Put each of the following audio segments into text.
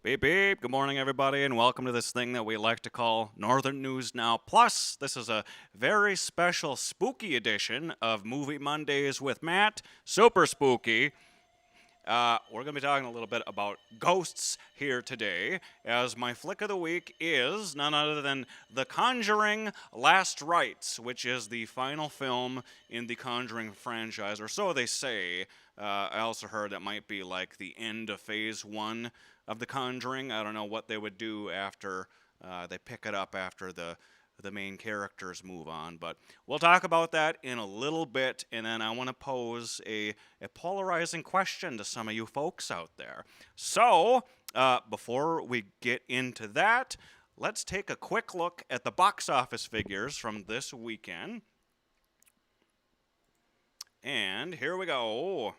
Beep beep. Good morning, everybody, and welcome to this thing that we like to call Northern News Now. Plus, this is a very special spooky edition of Movie Mondays with Matt. Super spooky. We're going to be talking a little bit about ghosts here today, as my flick of the week is none other than The Conjuring Last Rites, which is the final film in the Conjuring franchise, or so they say. I also heard it might be like the end of phase one of The Conjuring. I don't know what they would do after they pick it up after the main characters move on. But we'll talk about that in a little bit, and then I want to pose a polarizing question to some of you folks out there. So, before we get into that, let's take a quick look at the box office figures from this weekend. And here we go.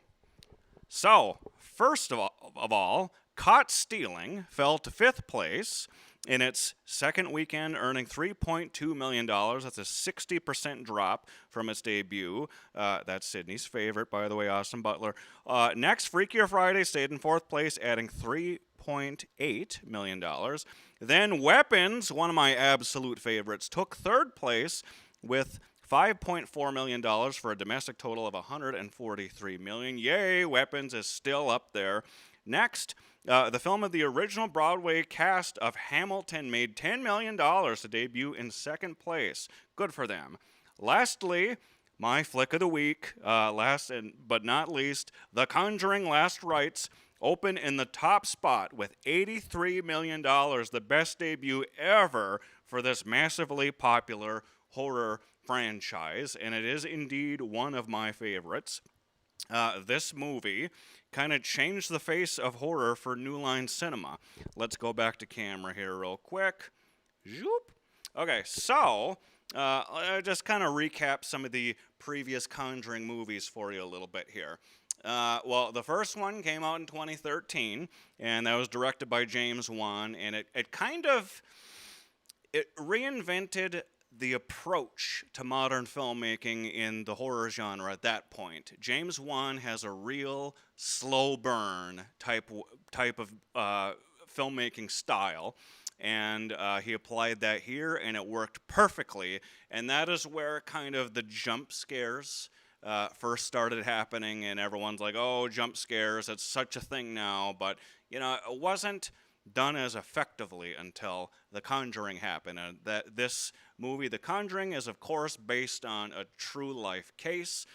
So, first of all, Caught Stealing fell to 5th place in its second weekend, earning $3.2 million. That's a 60% drop from its debut. That's Sydney's favorite, by the way, Austin Butler. Next, Freakier Friday stayed in 4th place, adding $3.8 million. Then Weapons, one of my absolute favorites, took 3rd place with $5.4 million for a domestic total of $143 million. Yay, Weapons is still up there. Next, the film of the original Broadway cast of Hamilton made $10 million to debut in 2nd place. Good for them. Lastly, my flick of the week, last but not least, The Conjuring Last Rites opened in the top spot with $83 million, the best debut ever for this massively popular horror franchise, and it is indeed one of my favorites. This movie kind of changed the face of horror for New Line Cinema. Let's go back to camera here real quick. Zoop. Okay, so I'll just kind of recap some of the previous Conjuring movies for you a little bit here. Well, the first one came out in 2013, and that was directed by James Wan, and it reinvented the approach to modern filmmaking in the horror genre at that point. James Wan has a real slow burn type of filmmaking style, and he applied that here, and it worked perfectly. And that is where kind of the jump scares first started happening, and everyone's like, "Oh, jump scares! It's such a thing now." But it wasn't done as effectively until The Conjuring happened. And that this movie, The Conjuring, is of course based on a true life case,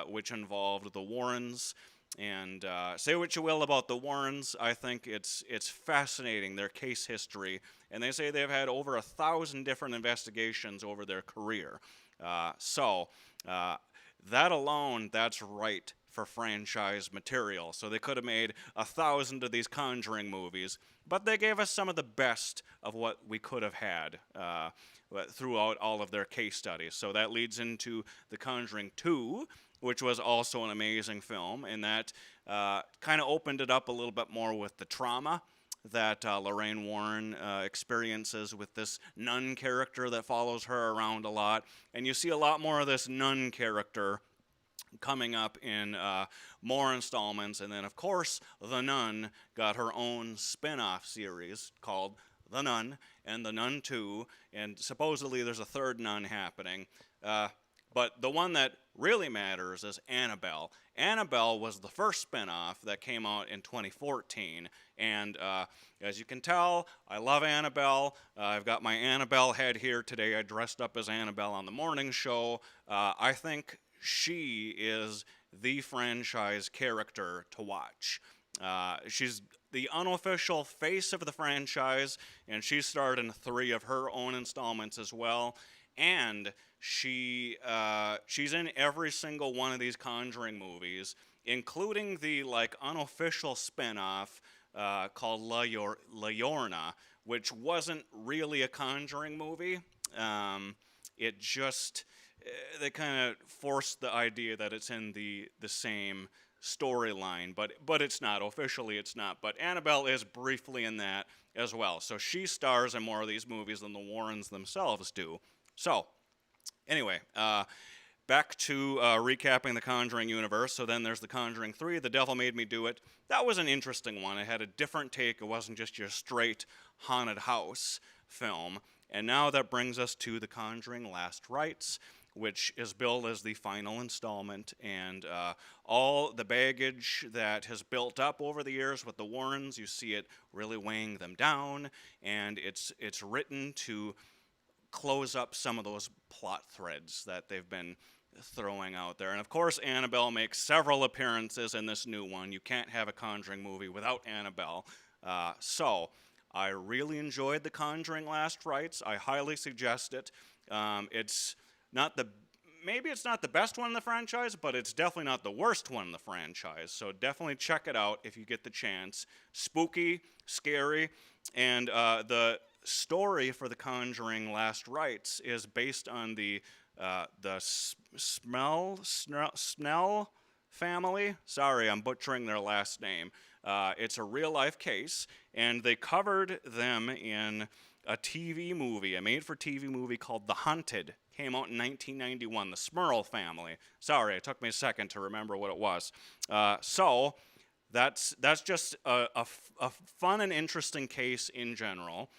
which involved the Warrens. And say what you will about the Warrens, I think it's fascinating, their case history. And they say they've had over 1,000 different investigations over their career. So that alone, that's right for franchise material. So they could have made 1,000 of these Conjuring movies, but they gave us some of the best of what we could have had throughout all of their case studies. So that leads into The Conjuring 2, which was also an amazing film, and that kind of opened it up a little bit more with the trauma that Lorraine Warren experiences with this nun character that follows her around a lot. And you see a lot more of this nun character coming up in more installments. And then, of course, The Nun got her own spin-off series called The Nun and The Nun 2, and supposedly there's a third Nun happening. But the one that really matters is Annabelle. Annabelle was the first spin-off that came out in 2014, and as you can tell, I love Annabelle. I've got my Annabelle head here today. I dressed up as Annabelle on the morning show. I think she is the franchise character to watch. She's the unofficial face of the franchise, and she starred in 3 of her own installments as well. And she's in every single one of these Conjuring movies, including the unofficial spin-off called La Llorona, which wasn't really a Conjuring movie. It just they kind of forced the idea that it's in the same storyline, but it's not. Officially, it's not. But Annabelle is briefly in that as well. So she stars in more of these movies than the Warrens themselves do. So, anyway, back to recapping the Conjuring universe. So then there's the Conjuring 3, The Devil Made Me Do It. That was an interesting one. It had a different take. It wasn't just your straight haunted house film. And now that brings us to The Conjuring Last Rites, which is billed as the final installment. And all the baggage that has built up over the years with the Warrens, you see it really weighing them down. And it's written to close up some of those plot threads that they've been throwing out there. And of course, Annabelle makes several appearances in this new one. You can't have a Conjuring movie without Annabelle. So I really enjoyed The Conjuring Last Rites. I highly suggest it. It's not the maybe it's not the best one in the franchise, but it's definitely not the worst one in the franchise. So definitely check it out if you get the chance. Spooky, scary, and the story for The Conjuring Last Rites is based on the Snell family. Sorry, I'm butchering their last name. It's a real-life case, and they covered them in a TV movie, a made-for-TV movie called The Hunted. Came out in 1991, the Smurl family. Sorry, it took me a second to remember what it was. So that's just a fun and interesting case in general.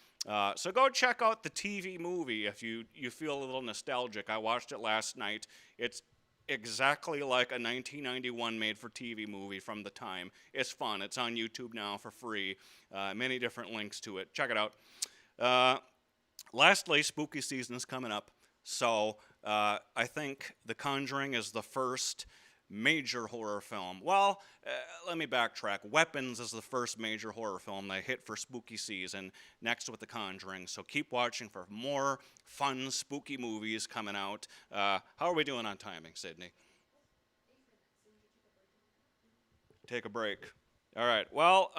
So go check out the TV movie if you feel a little nostalgic. I watched it last night. It's exactly like a 1991 made-for-TV movie from the time. It's fun. It's on YouTube now for free. Many different links to it. Check it out. Lastly, spooky season is coming up. So I think The Conjuring is the first major horror film. Well, let me backtrack. Weapons is the first major horror film that hit for spooky season, next with The Conjuring. So keep watching for more fun, spooky movies coming out. How are we doing on timing, Sydney? Take a break. All right. Well,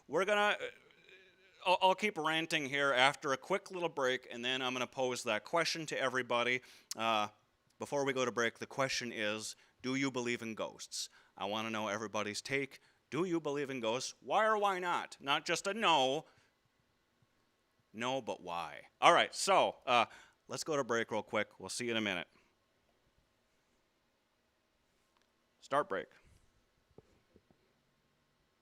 we're going to... I'll keep ranting here after a quick little break, and then I'm going to pose that question to everybody. Before we go to break, the question is, do you believe in ghosts? I want to know everybody's take. Do you believe in ghosts? Why or why not? Not just a no. No, but why? All right, so let's go to break real quick. We'll see you in a minute. Start break.